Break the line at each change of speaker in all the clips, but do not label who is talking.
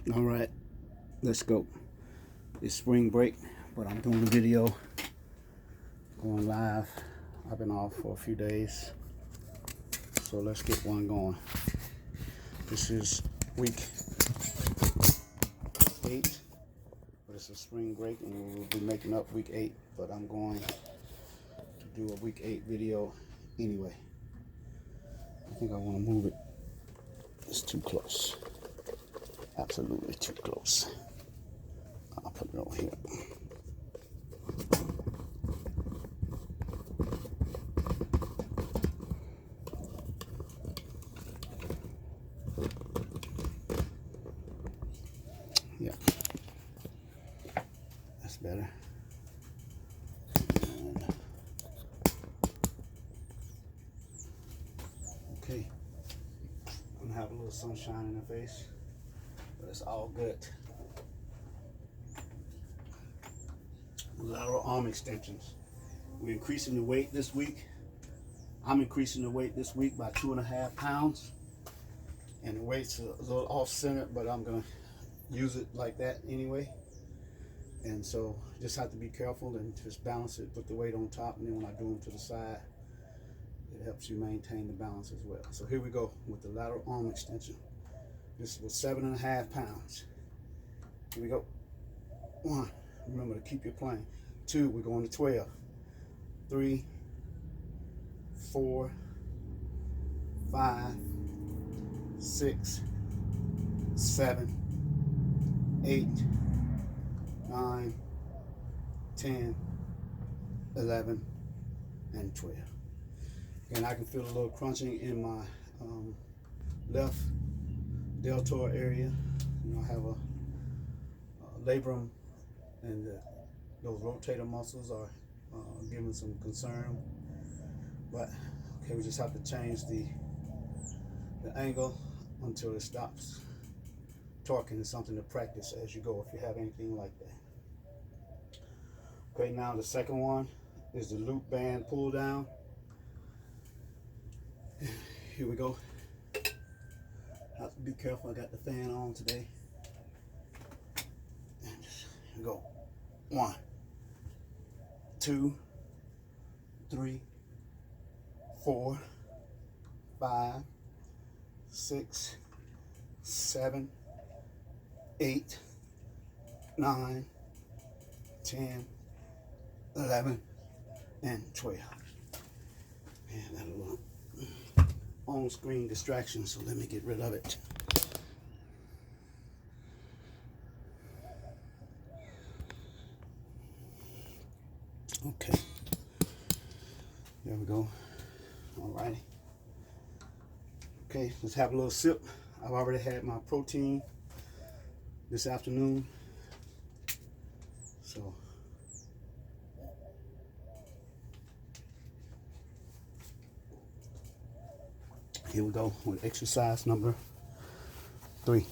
All right, let's go. It's spring break, but I'm doing a video going live. I've been off for a few days, so let's get one going. This is week 8, but it's a spring break and we'll be making up week 8, but I'm going to do a week 8 video anyway. I think I want to move it. It's too close. Absolutely too close. I'll put it over here. Yeah, that's better. And okay, I'm gonna have a little sunshine in the face, but it's all good. Lateral arm extensions. We're increasing the weight this week. I'm increasing the weight this week by 2.5 pounds. And the weight's a little off-centered, but I'm gonna use it like that anyway. And so just have to be careful and just balance it, put the weight on top, and then when I do them to the side, it helps you maintain the balance as well. So here we go with the lateral arm extension. This was 7.5 pounds. Here we go. 1. Remember to keep your plane. 2, we're going to 12. 3, 4, 5, 6, 7, 8, 9, 10, 11, and 12. And I can feel a little crunching in my left deltoid area. You know, I have a labrum, and those rotator muscles are giving some concern. But okay, we just have to change the angle until it stops torquing. Is something to practice as you go if you have anything like that. Okay, now the second one is the loop band pull down. Here we go. Have to be careful, I got the fan on today. And just here we go. 1, 2, 3, 4, 5, 6, 7, 8, 9, 10, 11, and 12. Man, that little on-screen distraction, so let me get rid of it. Okay, there we go. Alrighty. Okay, let's have a little sip. I've already had my protein this afternoon, so here we go with exercise number 3.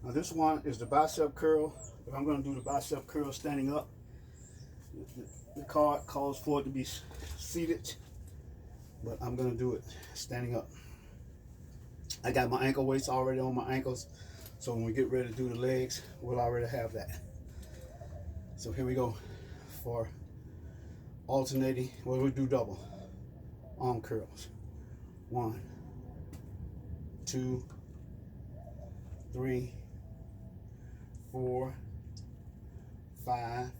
Now this one is the bicep curl, but I'm going to do the bicep curl standing up. The card calls for it to be seated, but I'm going to do it standing up. I got my ankle weights already on my ankles, so when we get ready to do the legs, we'll already have that. So here we go for alternating. Well, we'll do double arm curls. 1, 2, 3, 4, 5,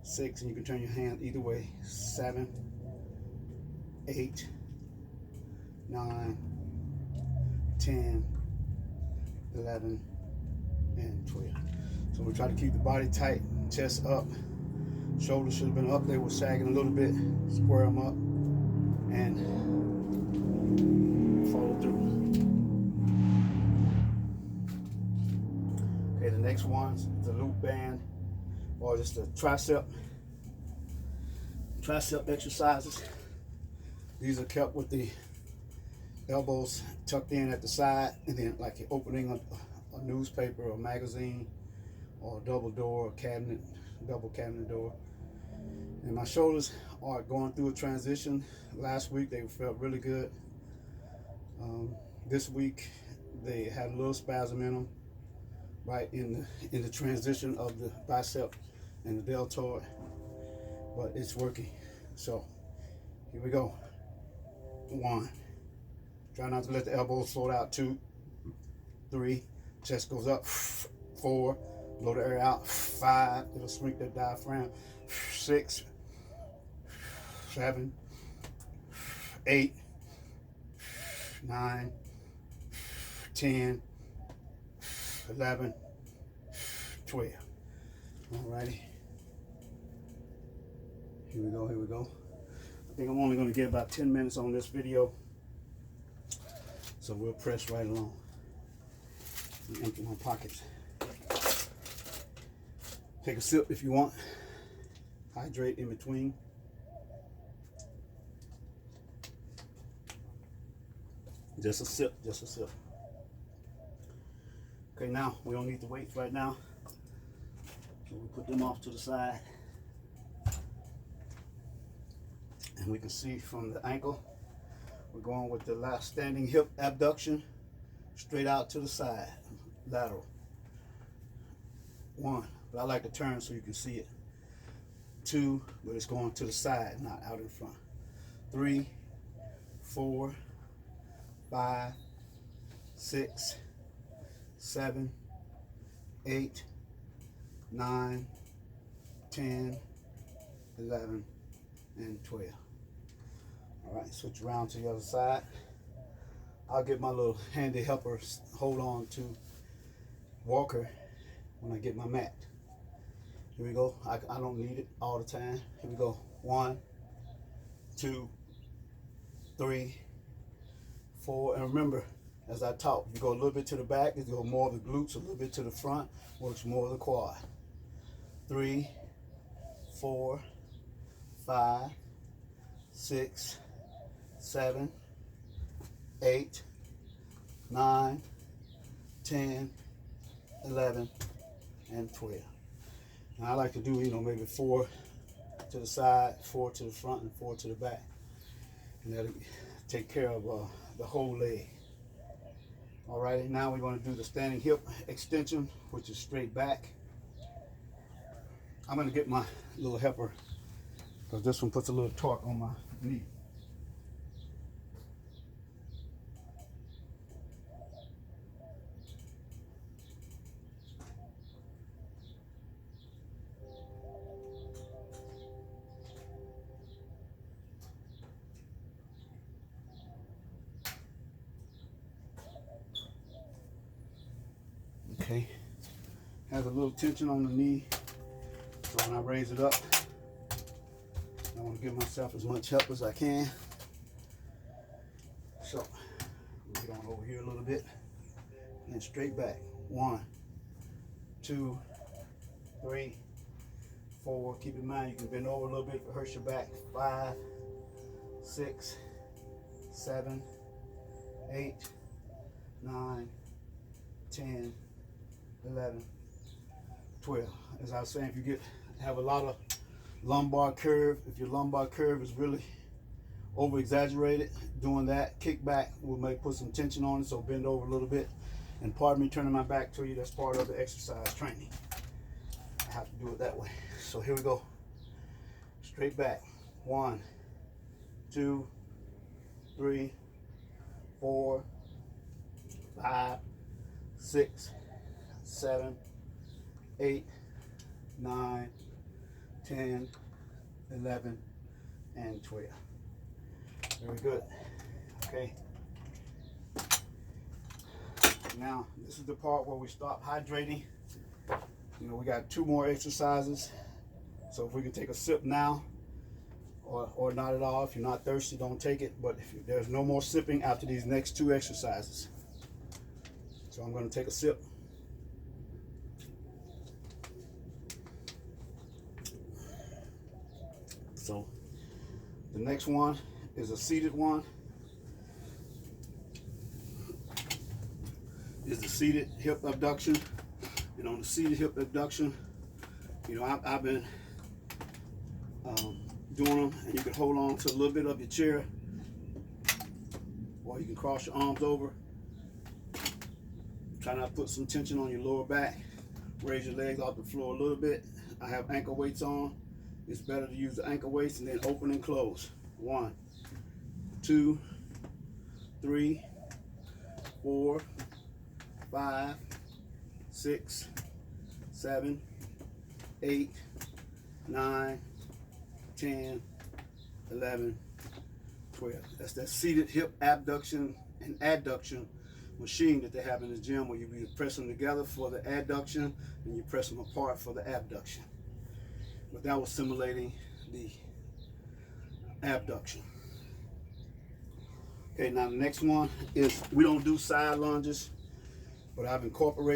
6, and you can turn your hand either way. 7, 8, 9, 10, 11, and 12. So we try to keep the body tight, chest up. Shoulders should have been up, they were sagging a little bit. Square them up and follow through. Okay, the next one's the loop band, or just the tricep exercises. These are kept with the elbows tucked in at the side, and then like you're opening a newspaper or magazine or a double door cabinet, double cabinet door. And my shoulders are going through a transition. Last week they felt really good. This week they had a little spasm in them, right in the transition of the bicep and the deltoid, but it's working. So here we go. 1. Try not to let the elbows float out. 2, 3. Chest goes up. 4. Blow the air out. 5. It'll shrink the diaphragm. 6, 7, 8, 9, 10, 11, 12. Alrighty. Here we go, here we go. I think I'm only going to get about 10 minutes on this video. So we'll press right along. Empty my pockets. Take a sip if you want. Hydrate in between. Just a sip, just a sip. Okay, now we don't need the weights right now. So we put them off to the side. And we can see from the ankle, we're going with the last standing hip abduction, straight out to the side, lateral. 1, but I like to turn so you can see it. 2, but it's going to the side, not out in front. 3, 4, 5, 6, 7, 8, 9, 10, 11, and 12. All right, switch around to the other side. I'll get my little handy helper hold on to walker when I get my mat. Here we go. I don't need it all the time. Here we go. 1, 2, 3, 4. And remember, as I talk, you go a little bit to the back, you go more of the glutes, a little bit to the front, works more of the quad. 3, 4, 5, 6, 7, 8, 9, 10, 11, and 12. Now I like to do, maybe 4 to the side, 4 to the front, and 4 to the back. And that'll take care of the whole leg. Alrighty, now we're going to do the standing hip extension, which is straight back. I'm going to get my little helper, because this one puts a little torque on my knee. Okay, has a little tension on the knee, so when I raise it up, I want to give myself as much help as I can. So, get on over here a little bit, and straight back. 1, 2, 3, 4. Keep in mind you can bend over a little bit if it hurts your back. 5, 6, 7, 8, 9, 10, 11, 12. As I was saying, if you have a lot of lumbar curve, if your lumbar curve is really over exaggerated, doing that kick back will put some tension on it, so bend over a little bit. And pardon me turning my back to you, that's part of the exercise training. I have to do it that way. So here we go. Straight back. 1, 2, 3, 4, 5, 6, 7, 8, 9, 10, 11, and 12. Very good. Okay. Now, this is the part where we stop hydrating. We got 2 more exercises. So if we can take a sip now, or not at all. If you're not thirsty, don't take it. But there's no more sipping after these next 2 exercises. So I'm going to take a sip. So the next one is a seated one. Is the seated hip abduction. And on the seated hip abduction, I've been doing them, and you can hold on to a little bit of your chair, or you can cross your arms over. Try not to put some tension on your lower back. Raise your legs off the floor a little bit. I have ankle weights on. It's better to use the ankle weights and then open and close. 1, 2, 3, 4, 5, 6, 7, 8, 9, 10, 11, 12. That's that seated hip abduction and adduction machine that they have in the gym, where you press them together for the adduction and you press them apart for the abduction. But that was simulating the abduction. Okay, now the next one is, we don't do side lunges, but I've incorporated